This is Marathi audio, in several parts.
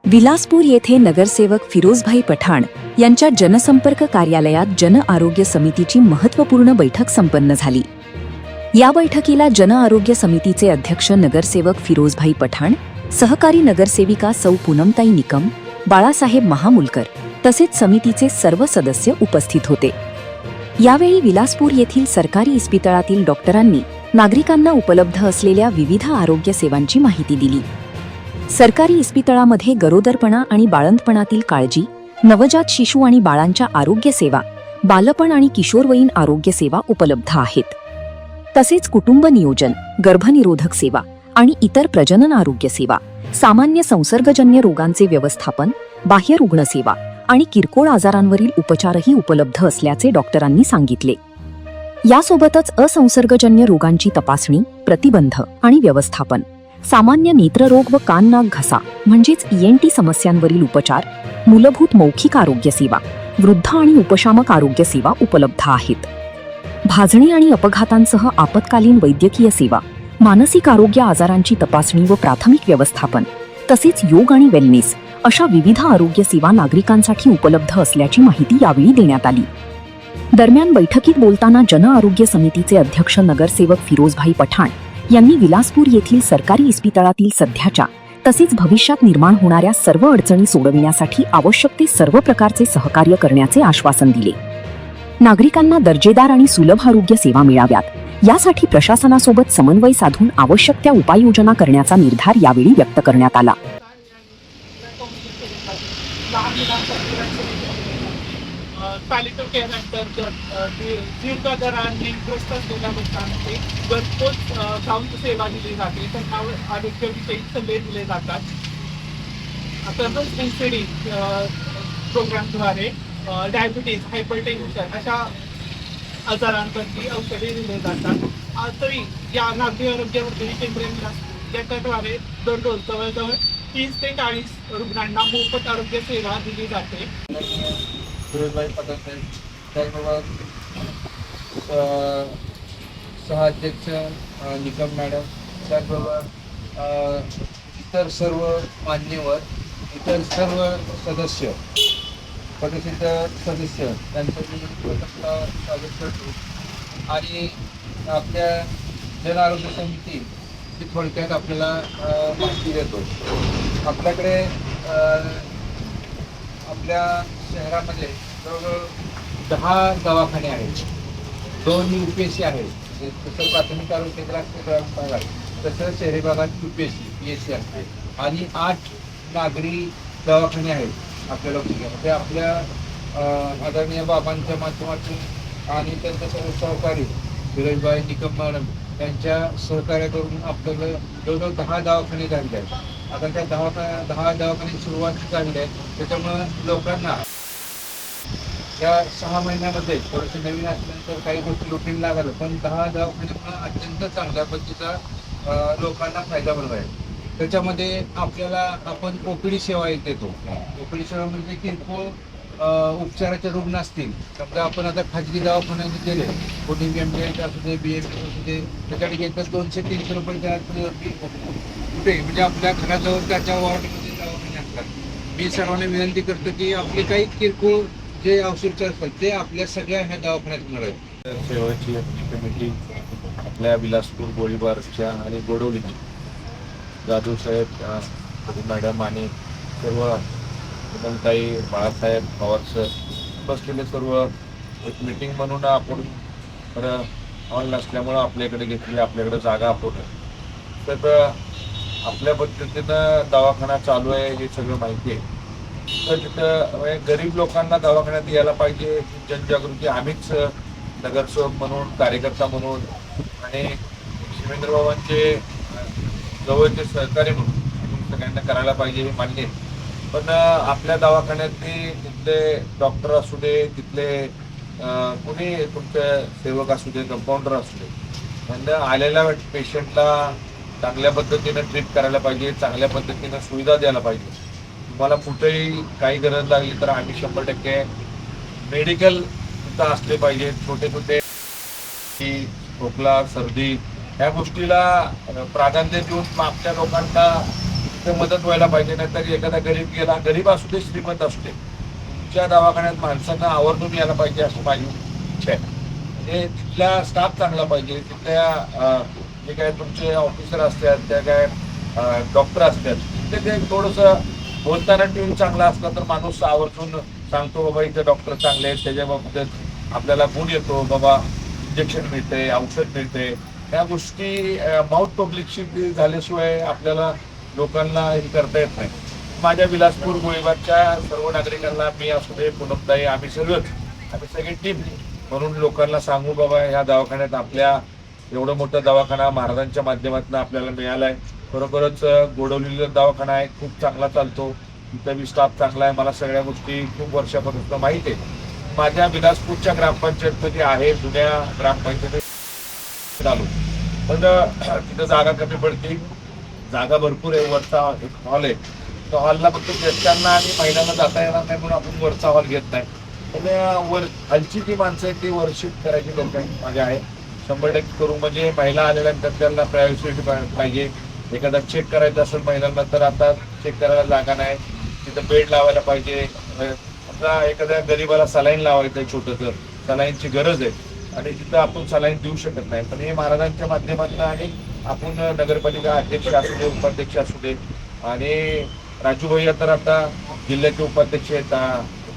विलासपूर येथे नगरसेवक फिरोजभाई पठाण यांच्या जनसंपर्क कार्यालयात जन आरोग्य समितीची महत्त्वपूर्ण बैठक संपन्न झाली। या बैठकीला जन आरोग्य समितीचे अध्यक्ष नगरसेवक फिरोजभाई पठाण, सहकारी नगरसेविका सौ पूनमताई निकम, बाळासाहेब महामुलकर तसेच समितीचे सर्व सदस्य उपस्थित होते। यावेळी विलासपूर येथील सरकारी इस्पितळातील डॉक्टरांनी नागरिकांना उपलब्ध असलेल्या विविध आरोग्य सेवांची माहिती दिली। सरकारी इस्पितळामध्ये गरोदरपणा आणि बाळंतपणातील काळजी, नवजात शिशु आणि बाळांच्या आरोग्य सेवा, बालपण आणि किशोरवयीन आरोग्य सेवा उपलब्ध आहेत। तसेच कुटुंब नियोजन, गर्भनिरोधक सेवा आणि इतर प्रजनन आरोग्य सेवा, सामान्य संसर्गजन्य रोगांचे व्यवस्थापन, बाह्य रुग्ण सेवा आणि किरकोळ आजारांवरील उपचारही उपलब्ध असल्याचे डॉक्टरांनी सांगितले। यासोबतच असंसर्गजन्य रोगांची तपासणी, प्रतिबंध आणि व्यवस्थापन, सामान्य नेत्ररोग व कान नाक घसा म्हणजेच ENT समस्यांवरील उपचार, मूलभूत मौखिक आरोग्य सेवा, वृद्ध आणि उपशामक आरोग्य सेवा उपलब्ध आहेत। भाजणी आणि अपघातांसह आपत्कालीन वैद्यकीय सेवा, मानसिक आरोग्य आजारांची तपासणी व प्राथमिक व्यवस्थापन तसेच योग आणि वेलनेस अशा विविध आरोग्य सेवा नागरिकांसाठी उपलब्ध असल्याची माहिती यावेळी देण्यात आली। दरम्यान बैठकीत बोलताना जन आरोग्य समितीचे अध्यक्ष नगरसेवक फिरोजभाई पठाण यांनी विलासपूर येथील सरकारी इस्पितळातील सध्याच्या तसेच भविष्यात निर्माण होणाऱ्या सर्व अडचणी सोडविण्यासाठी आवश्यक ते सर्व प्रकारचे सहकार्य करण्याचे आश्वासन दिले। नागरिकांना दर्जेदार आणि सुलभ आरोग्य सेवा मिळाव्यात यासाठी प्रशासनासोबत समन्वय साधून आवश्यक त्या उपाययोजना करण्याचा निर्धार यावेळी व्यक्त करण्यात आला। पॅलिटिव्ह केअर अंतर्गत दीर्घादरांनी ग्रस्त असलेल्या लोकांचे घरपोच जाऊन सेवा दिली जाते। त्यांना आरोग्यविषयी सल्ले दिले जातात। तसंच NCD प्रोग्रामद्वारे डायबिटीज, हायपरटेन्शन अशा आजारांवरती औषधे दिले जातात। आजही या नागरी आरोग्य वर्धिनी केंद्र याच्याद्वारे दररोज जवळजवळ 30 ते 40 रुग्णांना मोफत आरोग्य सेवा दिली जाते। फिरोजभाई पठाण साहेब, त्याचबरोबर सहाध्यक्ष निकम मॅडम, त्याचबरोबर इतर सर्व मान्यवर, इतर सर्व सदस्य, पदसिद्ध सदस्य त्यांचं मी प्रथमतः स्वागत करतो। आणि आपल्या जन आरोग्य समिती ही थोडक्यात आपल्याला माहिती देतो। आपल्याकडे आपल्या शहरामध्ये जवळजवळ 10 दवाखाने आहेत, 2 UPSC आहेत। तसं प्राथमिक आरोग्य केंद्र असते ग्रामीण भागात, तसं शहरी भागात UPSC PSC असते आणि 8 नागरी दवाखाने आहेत आपल्या लोकसंख्येमध्ये। आपल्या आदरणीय बाबांच्या माध्यमातून आणि त्यांच्या सर्व सहकारी फिरोजभाई निकम मॅडम यांच्या सहकार्य करून आपल्याला जवळजवळ 10 दवाखाने झाले आहेत। आता त्या 10 दवाखान्याची सुरुवात झाली आहे। त्याच्यामुळं लोकांना या 6 महिन्यामध्ये थोडंसं नवीन असल्यानंतर काही गोष्टी रुटीन लागलं, पण 10 दवाखान्यामुळं अत्यंत चांगल्या पद्धतीचा लोकांना फायदा होणार आहे। त्याच्यामध्ये आपल्याला आपण OPD सेवा एक देतो। OPD सेवा म्हणजे किरकोळ उपचाराचे रुग्ण असतील, समजा आपण आता खाजगी दवाखान्यात गेले, कोणी MD असू दे, BMD असू दे, त्याच्याकडे घेतात 200-300 रुपये कुठे म्हणजे आपल्या घराजवळ त्याच्या वॉर्डमध्ये दवाखाने असतात। मी सर्वांना विनंती करतो की आपले काही किरकोळ जे औषधोपचार असतात ते आपल्या सगळ्या ह्या दवाखान्यात होणार आहेत। सेवाची कमिटी आपल्या विलासपूर, गोळीबारच्या आणि गोडवलीची जाधव साहेब, मॅडम आणि सर्व पूनमताई, बाळासाहेब पवार सर बसलेले सर्व एक मीटिंग म्हणून आपण ऑन नसल्यामुळं आपल्याकडे घेतली, आपल्याकडे जागा आपण तर आपल्या पद्धतीनं दवाखाना चालू आहे हे सगळं माहिती आहे। तर तिथं गरीब लोकांना दवाखान्यात यायला पाहिजे जनजागृती आम्हीच नगरसेवक म्हणून, कार्यकर्ता म्हणून आणि शिवेंद्र बाबांचे जवळचे सहकारी म्हणून सगळ्यांना करायला पाहिजे हे मान्य आहे। पण आपल्या दवाखान्यातले तिथले डॉक्टर असू दे, तिथले कोणी तुमचे सेवक असू दे, कंपाऊंडर असू दे, त्यांना आलेल्या पेशंटला चांगल्या पद्धतीनं ट्रीट करायला पाहिजे, चांगल्या पद्धतीनं सुविधा द्यायला पाहिजे। तुम्हाला कुठेही काही गरज लागली तर आम्ही 100% मेडिकल तिथं असले पाहिजे। छोटे छोटे खोकला, सर्दी ह्या गोष्टीला प्राधान्य देऊन आपल्या लोकांना ते मदत व्हायला पाहिजे. नाहीतर एखादा गरीब गेला, गरीब असू दे श्रीमंत असू दे, तुमच्या दवाखान्यात माणसांना आवर्जून यायला पाहिजे असं माझी इच्छा आहे. म्हणजे तिथला स्टाफ चांगला पाहिजे, तिथल्या जे काय तुमचे ऑफिसर असतात, त्या काय डॉक्टर असतात, ते थोडंसं बोलताना ट्यून चांगला असला तर माणूस आवर्जून सांगतो बाबा इथे डॉक्टर चांगले आहेत, त्याच्या बाबतीत आपल्याला गुण येतो बाबा, इंजेक्शन मिळते, औषध मिळते. ह्या गोष्टी माउथ पब्लिकशी झाल्याशिवाय आपल्याला लोकांना हे करता येत नाही. माझ्या विलासपूर गोळीबारच्या सर्व नागरिकांना मी असू दे, पूनमताई, आम्ही सगळी टीम म्हणून लोकांना सांगू बाबा ह्या दवाखान्यात आपल्या एवढं मोठं दवाखाना महाराजांच्या माध्यमातून आपल्याला मिळालाय. खरोखरच गोडवलेला दवाखाना आहे, खूप चांगला चालतो, तिथं बी स्टाफ चांगला आहे. मला सगळ्या गोष्टी खूप वर्षापासून माहिती आहे. माझ्या विलासपूरच्या ग्रामपंचायतमध्ये आहे, जुन्या ग्रामपंचायत आलो, पण तिथं जागा कमी पडते. जागा भरपूर आहे, वरचा एक हॉल आहे, त्या हॉलला फक्त ज्येष्ठांना आणि महिलांना जाता येणार नाही म्हणून आपण वरचा हॉल घेत नाही. पण वर खालची जी माणसं आहेत ती वर शिफ्ट करायची लोकांची माझ्या आहे. 100% करू. म्हणजे महिला आलेल्यानंतर त्यांना प्रायव्हसी पाहिजे. एखादा चेक करायचा असेल महिलांना तर आता चेक करायला जागा नाही, तिथं बेड लावायला पाहिजे. आता एखाद्या गरीबाला सलाईन लावायचं आहे, छोटंसं सलाईनची गरज आहे आणि तिथं आपण सलाईन देऊ शकत नाही. पण हे महाराजांच्या माध्यमातून आणि आपण नगरपालिका अध्यक्ष असू दे, उपाध्यक्ष असू दे, आणि राजू भैया तर आता जिल्ह्याचे उपाध्यक्ष आहेत,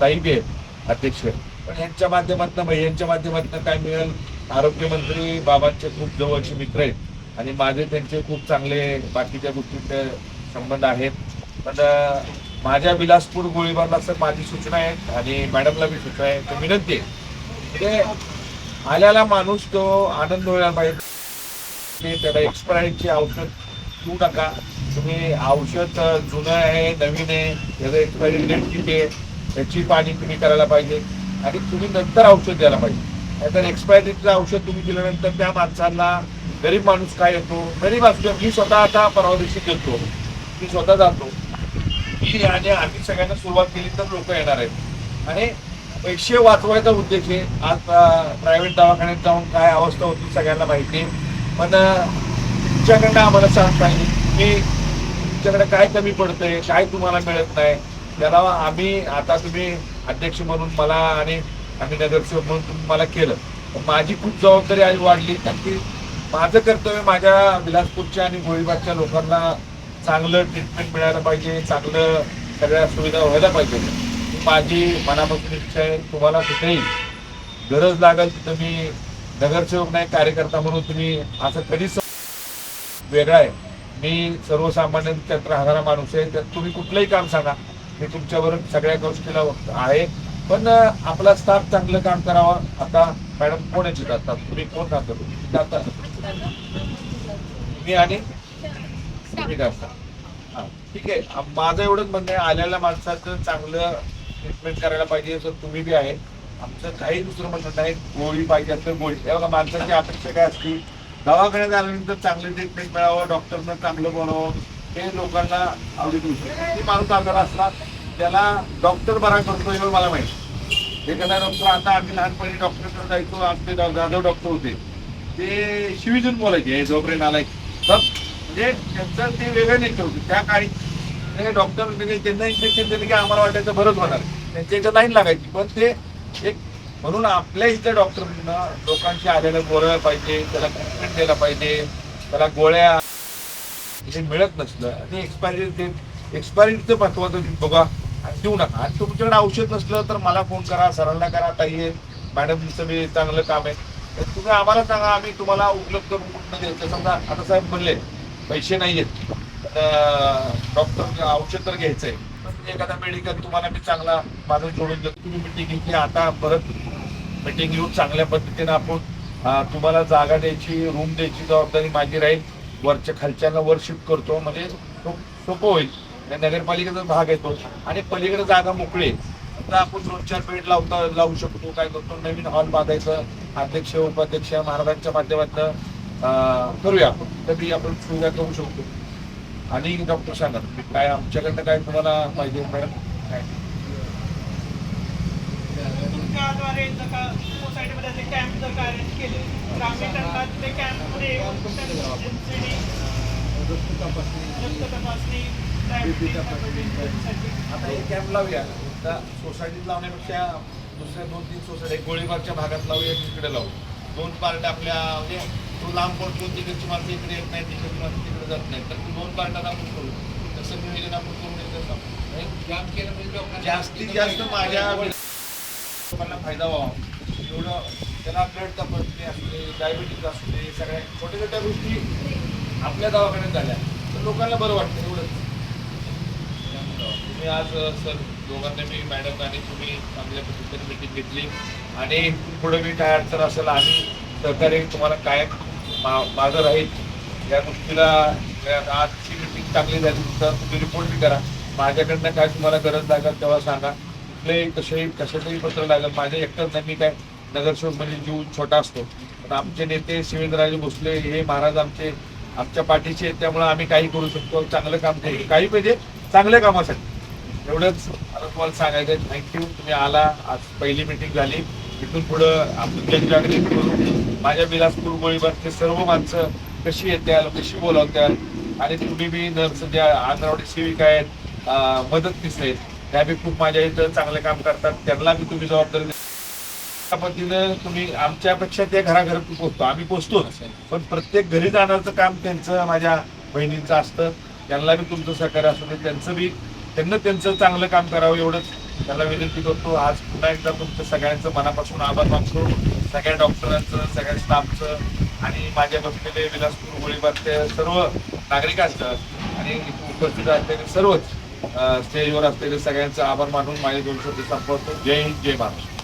ताई बी आहेत अध्यक्ष, पण यांच्या माध्यमातून भैयांच्या माध्यमातून काय मिळेल. आरोग्यमंत्री बाबांचे खूप जवळचे मित्र आहेत आणि माझे त्यांचे खूप चांगले बाकीच्या गोष्टींचे संबंध आहेत. पण माझ्या विलासपूर गोळीबारला सर माझी सूचना आहे आणि मॅडमला बी सूचना आहे, तर विनंती आहे ते आल्याला माणूस तो आनंद व्हायला पाहिजे. त्याला एक्सपायरीची औषध देऊ नका तुम्ही. औषध जुनं आहे, नवीन आहे, त्याचं एक्सपायरी डेट किती आहे याची पाणी तुम्ही करायला पाहिजे आणि तुम्ही नंतर औषध द्यायला पाहिजे. नाहीतर एक्सपायरीचं औषध तुम्ही दिल्यानंतर त्या माणसांना, गरीब माणूस काय येतो, गरीब असतो. मी स्वतः आता परवा दिवशी देतो, मी स्वतः जातो की, आणि आम्ही सगळ्यांना सुरुवात केली तर लोक येणार आहेत आणि पैसे वाचवायचा उद्देश आहे. आज प्रायव्हेट दवाखान्यात जाऊन काय अवस्था होती सगळ्यांना माहिती आहे. पण तुमच्याकडनं आम्हाला सांग पाहिजे की तुमच्याकडे काय कमी पडतंय, काय तुम्हाला मिळत नाही. त्याला आम्ही आता तुम्ही अध्यक्ष म्हणून मला आणि आम्ही नगरसेवक म्हणून तुम्ही मला केलं, माझी खूप जबाबदारी आज वाढली. कारण की माझं कर्तव्य माझ्या विलासपूरच्या आणि गोळीबारच्या लोकांना चांगलं ट्रीटमेंट मिळायला पाहिजे, चांगलं सगळ्या सुविधा व्हायला पाहिजे. माझी मनापासून इच्छा आहे. तुम्हाला कुठेही गरज लागेल तिथं मी नगरसेवक नाही, कार्यकर्ता म्हणून तुम्ही असं कधीच वेगळा आहे. मी सर्वसामान्य क्षेत्र राहणारा माणूस आहे, तर तुम्ही कुठलंही काम सांगा, मी तुमच्याबरोबर सगळ्या गोष्टीला आहे. पण आपला स्टाफ चांगलं काम करावं. आता मॅडम कोण याची जातात, तुम्ही कोण काम करतो जाता मी आणि तुम्ही करता. हां ठीक आहे. माझं एवढंच म्हणणं आहे, आलेल्या माणसाचं चांगलं ट्रीटमेंट करायला पाहिजे. तर तुम्ही बी आहे, आमचं काही दुसरं म्हणणं नाही. गोळी पाहिजे तर गोळी. तेव्हा माणसाची अपेक्षा काय असते, दवाखान्यात आल्यानंतर चांगलं ट्रीटमेंट मिळावं, डॉक्टरनं चांगलं बोलावं, हे लोकांना आवडीत होऊ शकते. माणूस आजार असला त्याला डॉक्टर बरा करतो हे मला माहिती. एखादा डॉक्टर, आता आम्ही लहानपणी डॉक्टरकडे जायचो, आमचे जाधव डॉक्टर होते, ते शिवीजून बोलायचे जोपर्यंत आलाय तर, म्हणजे त्यांचं ते वेगळं नेते होते त्या काळी. डॉक्टर त्यांना इंजेक्शन दिलं की आम्हाला वाटायचं बरंच होणार, त्यांच्या इथं लाईन लागायची. पण ते एक म्हणून आपल्या इथल्या डॉक्टरांना लोकांशी आलेलं बोलायला पाहिजे, त्याला ट्रीटमेंट द्यायला पाहिजे. त्याला गोळ्या हे मिळत नसलं आणि एक्सपायरीचं महत्वाचं बघा देऊ नका. आणि तुमच्याकडे औषध नसलं तर मला फोन करा, सरांना करा, ताई मॅडमचं बी चांगलं काम आहे, तुम्ही आम्हाला सांगा, आम्ही तुम्हाला उपलब्ध करून कुठं द्यायचं. समजा आता साहेब म्हणले पैसे नाही आहेत, डॉक्टर औषध तर घ्यायचंय, पण एखादा मेडिकल तुम्हाला मी चांगला माणूस जोडून देतो. तुम्ही मिटिंग घेतली, आता परत मिटिंग घेऊन चांगल्या पद्धतीने आपण तुम्हाला जागा द्यायची, रूम द्यायची जबाबदारी माझी राहील. वरच्या खालच्यांना वर शिफ्ट करतो, म्हणजे सोपं होईल. नगरपालिकेचा भाग येतो आणि पलीकडे जागा मोकळी आता आपण 2-4 बेड लावू शकतो. काय करतो, नवीन हॉल बांधायचं, अध्यक्ष उपाध्यक्ष महाराजांच्या माध्यमातून करूया आपण, तरी आपण सुविधा करू शकतो. आणि डॉक्टर सांगा काय आमच्याकडनं काय तुम्हाला पाहिजे मॅडम. काय तुमच्याद्वारे सोसायटीमध्ये जे कॅम्प जर अरेंज केले, ग्रामीण ते कॅम्पमध्ये रक्त तपासणी आता हे कॅम्प लावूया आता सोसायटीत लावण्यापेक्षा दुसऱ्या 2-3 सोसायटी गोळीबारच्या भागात लावूया, इकडे लावू. 2 पार्ट आपल्या म्हणजे तो लांब पडतो, तिकडची माणसं इकडे येत नाही, तिकडची माणसं तिकडे जात नाही, तर 2 पार्टात आपण करू. तसं नियोजन आपण करून कॅम्प केलं म्हणजे लोकांना जास्तीत जास्त माझ्या लोकांना फायदा व्हावा एवढं. त्याला ब्लड तपासणी असू दे, डायबिटीज असू दे, सगळ्या छोट्या छोट्या गोष्टी आपल्या दवाखान्यात झाल्या तर लोकांना बरं वाटतं एवढंच. तुम्ही आज सर दोघांना मी मॅडम आणि तुम्ही चांगल्या पद्धतीने मीटिंग घेतली आणि पुढे मी काय अडचण असेल आणि सहकार्य तुम्हाला कायम माझं राहील. या गोष्टीला आजची मीटिंग चांगली झाली तर तुम्ही रिपोर्ट बी करा. माझ्याकडनं काय तुम्हाला गरज लागेल तेव्हा सांगा. कुठलेही कशाचंही पत्र लागेल. माझ्या एकटंच नाही, मी काय नगरसेवक म्हणजे जीव छोटा असतो, पण आमचे नेते शिवेंद्रराजे भोसले हे महाराज आमच्या पाठीचे आहेत, त्यामुळे आम्ही काही करू शकतो, चांगलं काम करू, काही म्हणजे चांगल्या कामासाठी. एवढंच आता तुम्हाला सांगायचं आहे. थँक्यू, तुम्ही आला. आज पहिली मीटिंग झाली. इथून पुढं आपण जनजागृती करू. माझ्या बिलासपूर गोळीबारचे सर्व माणसं कशी येत्याल, कशी बोलावत्याल आणि तुम्ही बी नर्स ज्या अंगणवाडी सेविका आहेत, मदतनीस आहेत, त्या बी खूप माझ्या इथं चांगलं काम करतात. त्यांना बी तुम्ही जबाबदारी त्या पद्धतीनं तुम्ही आमच्यापेक्षा त्या घराघरात पोहोचतो, आम्ही पोहोचतोच, पण प्रत्येक घरी जाण्याचं काम त्यांचं माझ्या बहिणींचं असतं. त्यांना बी तुमचं सहकार्य असू दे, त्यांना त्यांचं चांगलं काम करावं एवढंच त्याला विनंती करतो. आज पुन्हा एकदा तुमचं सगळ्यांचं मनापासून आभार मानतो, सगळ्या डॉक्टरांचं, सगळ्या स्टाफचं आणि माझ्या बसलेले विलासपूर गोळीबारचे सर्व नागरिकांचं आणि उपस्थित असलेले सर्वच स्टेजवर असलेले सगळ्यांचं आभार मानून माझे 2 शब्द संपवतो. जय हिंद, जय महाराष्ट्र.